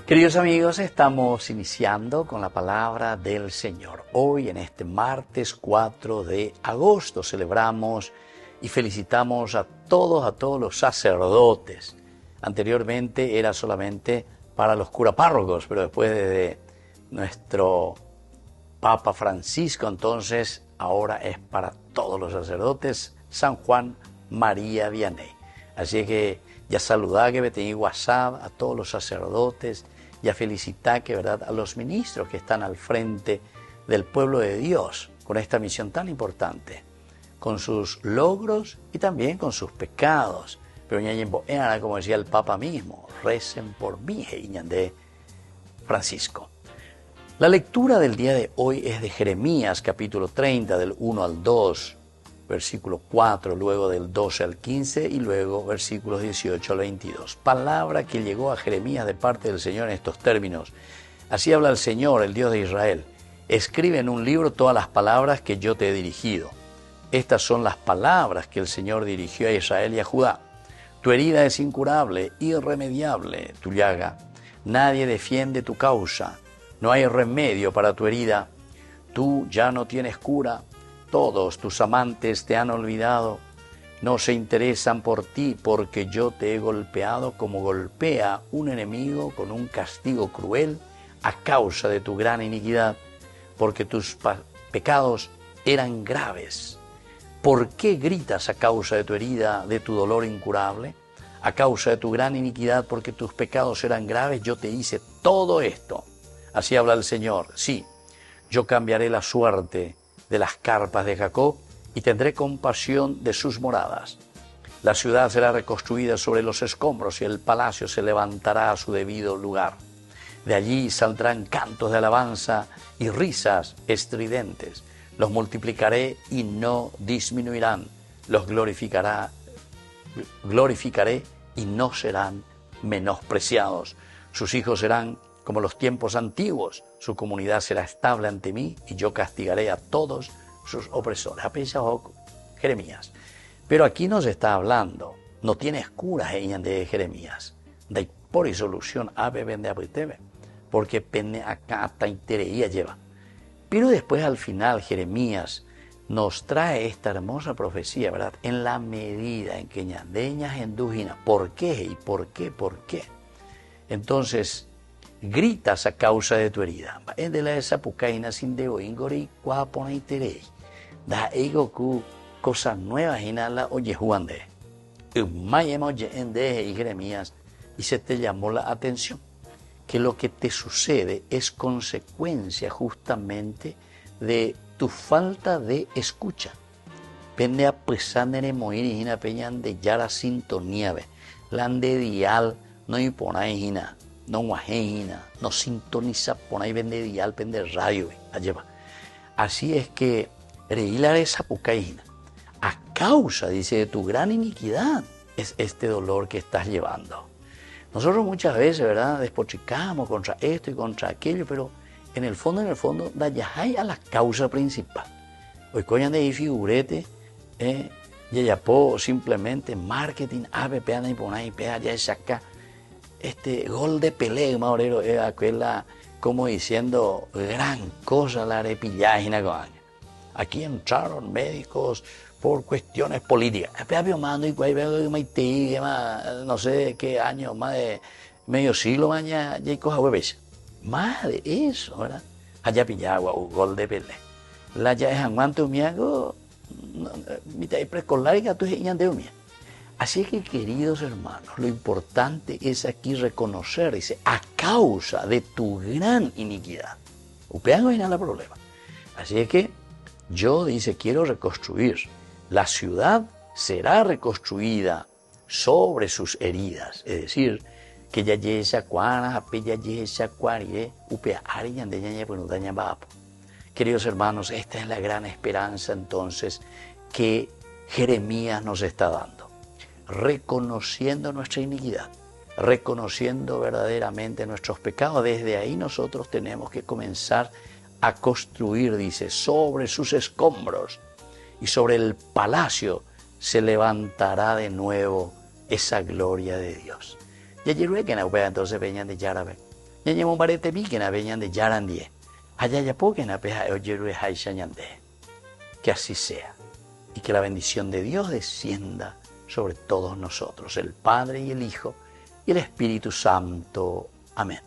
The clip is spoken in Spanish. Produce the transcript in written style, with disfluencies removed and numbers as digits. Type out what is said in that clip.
Queridos amigos, estamos iniciando con la palabra del Señor. Hoy, en este martes 4 de agosto, celebramos y felicitamos a todos los sacerdotes. Anteriormente era solamente para los curapárrocos, pero después de nuestro Papa Francisco, entonces ahora es para todos los sacerdotes, San Juan María Vianney. Así que ya saludá que me tenéis WhatsApp a todos los sacerdotes, y a felicitar que, ¿verdad?, a los ministros que están al frente del pueblo de Dios con esta misión tan importante, con sus logros y también con sus pecados. Pero como decía el Papa mismo, recen por mí, de Francisco. La lectura del día de hoy es de Jeremías, capítulo 30, del 1 al 2, versículo 4, luego del 12 al 15 y luego versículos 18 al 22. Palabra que llegó a Jeremías de parte del Señor en estos términos. Así habla el Señor, el Dios de Israel. Escribe en un libro todas las palabras que yo te he dirigido. Estas son las palabras que el Señor dirigió a Israel y a Judá. Tu herida es incurable, irremediable, tu llaga. Nadie defiende tu causa. No hay remedio para tu herida. Tú ya no tienes cura. Todos tus amantes te han olvidado, no se interesan por ti porque yo te he golpeado como golpea un enemigo con un castigo cruel a causa de tu gran iniquidad, porque tus pecados eran graves. ¿Por qué gritas a causa de tu herida, de tu dolor incurable? A causa de tu gran iniquidad, porque tus pecados eran graves, yo te hice todo esto. Así habla el Señor. Sí, yo cambiaré la suerte de las carpas de Jacob y tendré compasión de sus moradas. La ciudad será reconstruida sobre los escombros y el palacio se levantará a su debido lugar. De allí saldrán cantos de alabanza y risas estridentes. Los multiplicaré y no disminuirán. Los glorificaré y no serán menospreciados. Sus hijos serán como los tiempos antiguos, su comunidad será estable ante mí y yo castigaré a todos sus opresores. Ha pensado Jeremías. Pero aquí nos está hablando, no tienes cura de Jeremías. De por solución porque pene acá hasta intereía lleva. Pero después al final Jeremías nos trae esta hermosa profecía, ¿verdad? En la medida en que ñandeñas endujina. ¿Por qué? ¿Y por qué? ¿Por qué? Entonces, gritas a causa de tu herida. En de la esa pucaina sin de oingori cuapona y terei. Da ego ku cosas nuevas y nada oye juande. Mayema oye en de y Jeremías y se te llamó la atención que lo que te sucede es consecuencia justamente de tu falta de escucha. Pende a pesandere moir y hina peñan de yara sintonía ve. Lande dial no y ponaina. No guajena, no sintoniza, pon ahí vende dial, vende radio, allá. Así es que reilar esa pucaína, a causa, dice, de tu gran iniquidad, es este dolor que estás llevando. Nosotros muchas veces, ¿verdad?, despotricamos contra esto y contra aquello, pero en el fondo, da ya hay a la causa principal. Hoy coñan de ahí figurete, ya simplemente marketing, ABP, anda y pon ahí, ya es acá. Gol de Pelé, Maurero, aquella, como diciendo, gran cosa la arepillaje. Aquí entraron médicos por cuestiones políticas. No sé qué año, más de medio siglo, ya más de eso, ¿verdad? Allá pillagua, gol de Pelé. La ya es aguante umiago, mitad preescolar y gato es de umia. Así que, queridos hermanos, lo importante es aquí reconocer, dice, a causa de tu gran iniquidad. Upeango y nada el problema. Así es que yo, dice, quiero reconstruir. La ciudad será reconstruida sobre sus heridas. Es decir, que ya yesa cuana, ape ya yesa cuarie, upea arian de ñaña pues no daña vapo. Queridos hermanos, esta es la gran esperanza entonces que Jeremías nos está dando. Reconociendo nuestra iniquidad, reconociendo verdaderamente nuestros pecados. Desde ahí nosotros tenemos que comenzar a construir, dice, sobre sus escombros y sobre el palacio se levantará de nuevo esa gloria de Dios. Y ayer que entonces venían de Yarabe. ñañemo barete piquen veñan de yarandie. Ayayapoquen apeja oyeru haishanyande. Que así sea. Y que la bendición de Dios descienda sobre todos nosotros, el Padre y el Hijo y el Espíritu Santo. Amén.